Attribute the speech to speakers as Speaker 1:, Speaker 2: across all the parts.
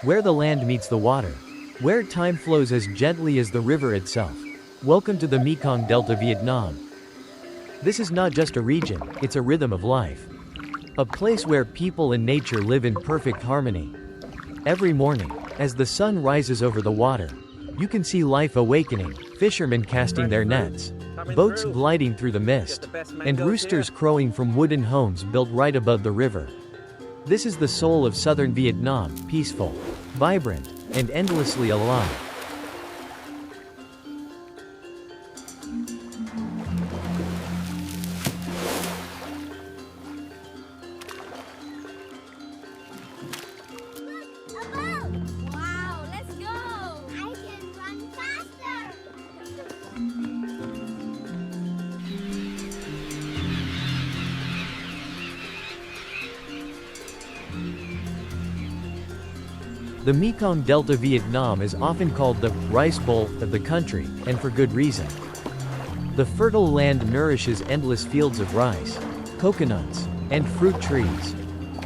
Speaker 1: where the land meets the water, where time flows as gently as the river itself. Welcome to the Mekong Delta Vietnam. This is not just a region, it's a rhythm of life. A place where people and nature live in perfect harmony. Every morning, as the sun rises over the water, you can see life awakening, fishermen casting their nets, boats gliding through the mist, and roosters crowing from wooden homes built right above the river. This is the soul of southern Vietnam, peaceful, vibrant, and endlessly alive.
Speaker 2: Wow, let's go! I can run faster!
Speaker 1: The Mekong Delta Vietnam is often called the rice bowl of the country, and for good reason. The fertile land nourishes endless fields of rice, coconuts, and fruit trees.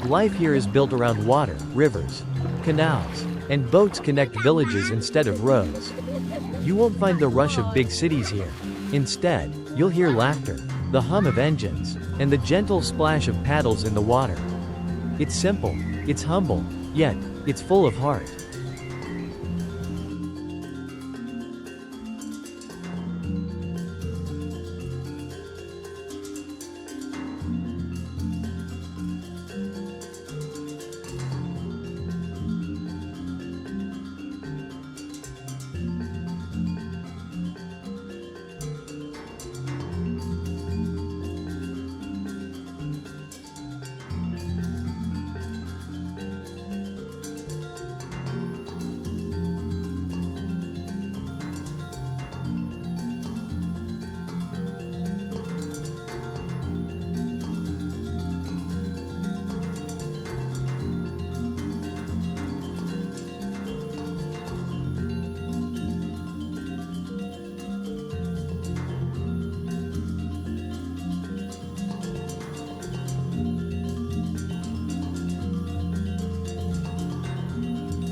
Speaker 1: Life here is built around water, rivers, canals, and boats connect villages instead of roads. You won't find the rush of big cities here. Instead, you'll hear laughter, the hum of engines, and the gentle splash of paddles in the water. It's simple, it's humble, yet, it's full of heart.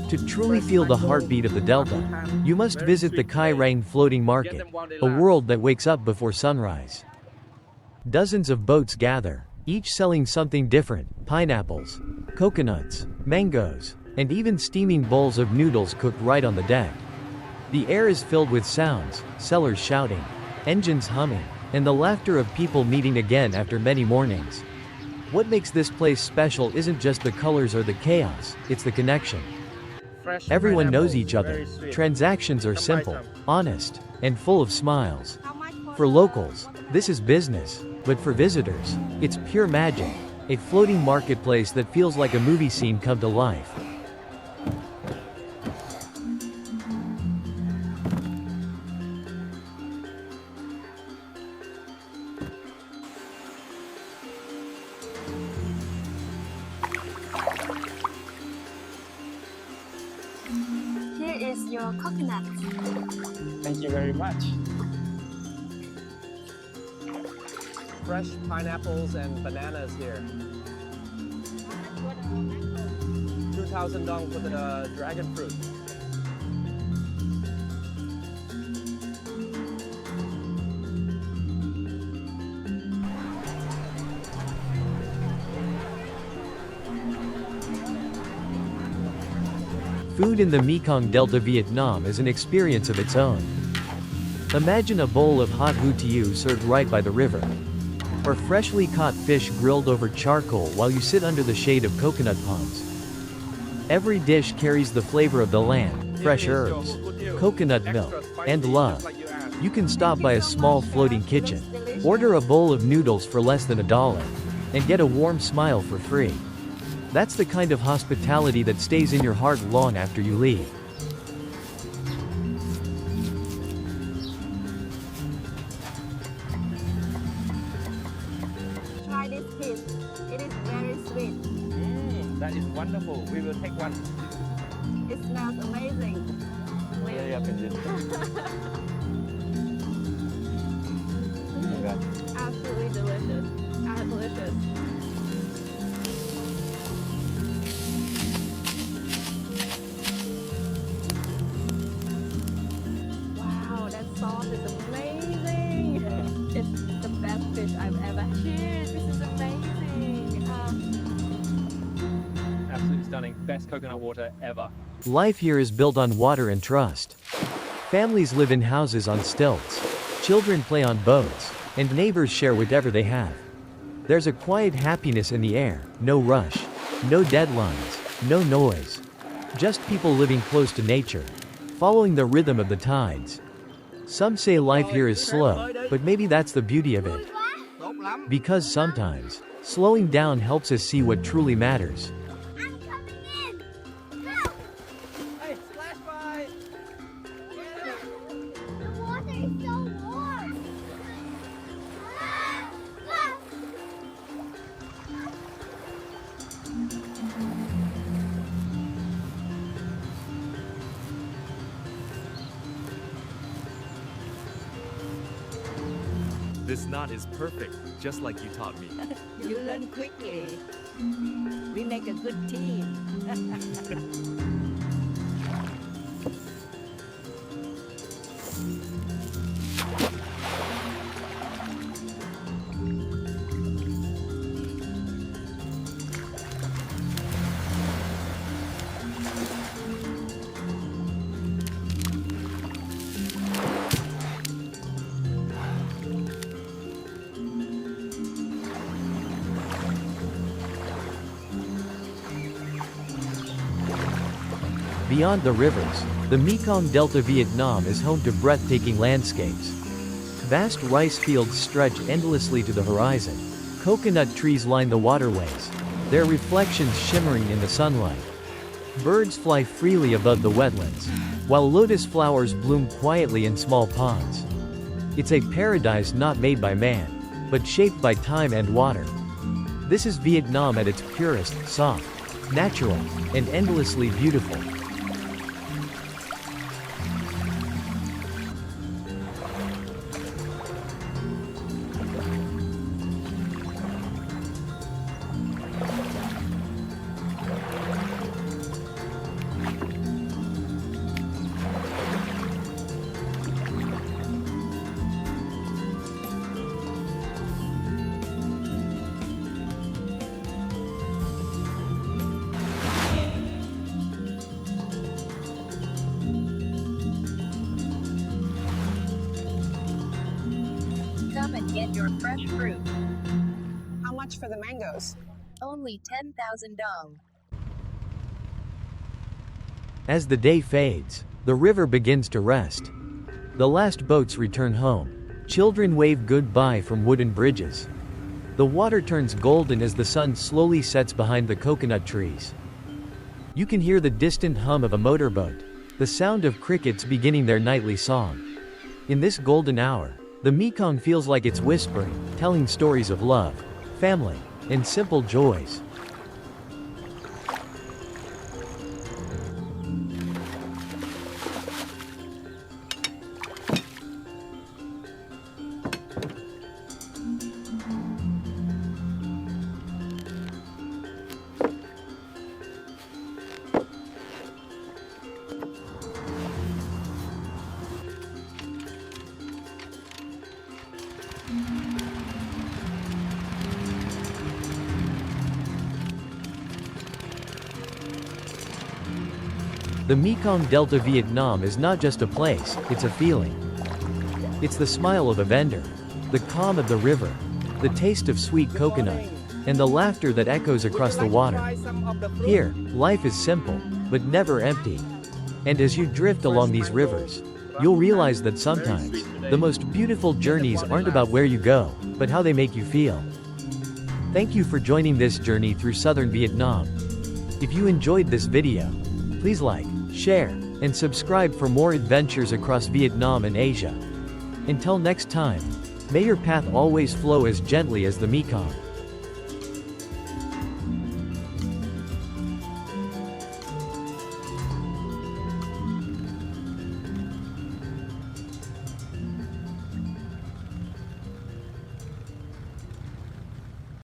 Speaker 1: To truly feel the heartbeat of the Delta, you must visit the Kai Rang floating market, a world that wakes up before sunrise. Dozens of boats gather, each selling something different: pineapples, coconuts, mangoes, and even steaming bowls of noodles cooked right on the deck. The air is filled with sounds, sellers shouting, engines humming, and the laughter of people meeting again after many mornings. What makes this place special isn't just the colors or the chaos, it's the connection. Everyone knows each other. Transactions are simple, honest, and full of smiles. For locals, this is business, but for visitors, it's pure magic, a floating marketplace that feels like a movie scene come to life.
Speaker 2: Here is your coconut.
Speaker 3: Thank you very much. Fresh pineapples and bananas here. 2,000 dong for the dragon fruit.
Speaker 1: Food in the Mekong Delta Vietnam is an experience of its own. Imagine a bowl of hot hủ tieu served right by the river. Or freshly caught fish grilled over charcoal while you sit under the shade of coconut palms. Every dish carries the flavor of the land, fresh herbs, coconut milk, and love. You can stop by a small floating kitchen, order a bowl of noodles for less than $1, and get a warm smile for free. That's the kind of hospitality that stays in your heart long after you leave.
Speaker 2: Try this fish. It is very sweet.
Speaker 3: That is wonderful. We will take one.
Speaker 2: It smells amazing.
Speaker 3: Yeah,
Speaker 2: Absolutely delicious. Delicious.
Speaker 3: best coconut water ever.
Speaker 1: Life here is built on water and trust. Families live in houses on stilts. Children play on boats, and neighbors share whatever they have. There's a quiet happiness in the air, no rush, no deadlines, no noise. Just people living close to nature, following the rhythm of the tides. Some say life here is slow, but maybe that's the beauty of it. Because sometimes, slowing down helps us see what truly matters.
Speaker 2: I'm coming in. Go.
Speaker 3: Hey, splash by!
Speaker 2: The water is so warm.
Speaker 4: This knot is perfect, just like you taught me.
Speaker 5: You learn quickly. We make a good team.
Speaker 1: Beyond the rivers, the Mekong Delta Vietnam is home to breathtaking landscapes. Vast rice fields stretch endlessly to the horizon. Coconut trees line the waterways, their reflections shimmering in the sunlight. Birds fly freely above the wetlands, while lotus flowers bloom quietly in small ponds. It's a paradise not made by man, but shaped by time and water. This is Vietnam at its purest, soft, natural, and endlessly beautiful.
Speaker 6: Come and get your fresh fruit.
Speaker 7: How much for the mangoes?
Speaker 6: Only 10,000 dong.
Speaker 1: As the day fades, the river begins to rest. The last boats return home. Children wave goodbye from wooden bridges. The water turns golden as the sun slowly sets behind the coconut trees. You can hear the distant hum of a motorboat, the sound of crickets beginning their nightly song. In this golden hour, the Mekong feels like it's whispering, telling stories of love, family, and simple joys. The Mekong Delta Vietnam is not just a place, it's a feeling. It's the smile of a vendor, the calm of the river, the taste of sweet coconut, and the laughter that echoes across the water. Here, life is simple, but never empty. And as you drift along these rivers, you'll realize that sometimes, the most beautiful journeys aren't about where you go, but how they make you feel. Thank you for joining this journey through southern Vietnam. If you enjoyed this video, please like, share, and subscribe for more adventures across Vietnam and Asia. Until next time, may your path always flow as gently as the Mekong.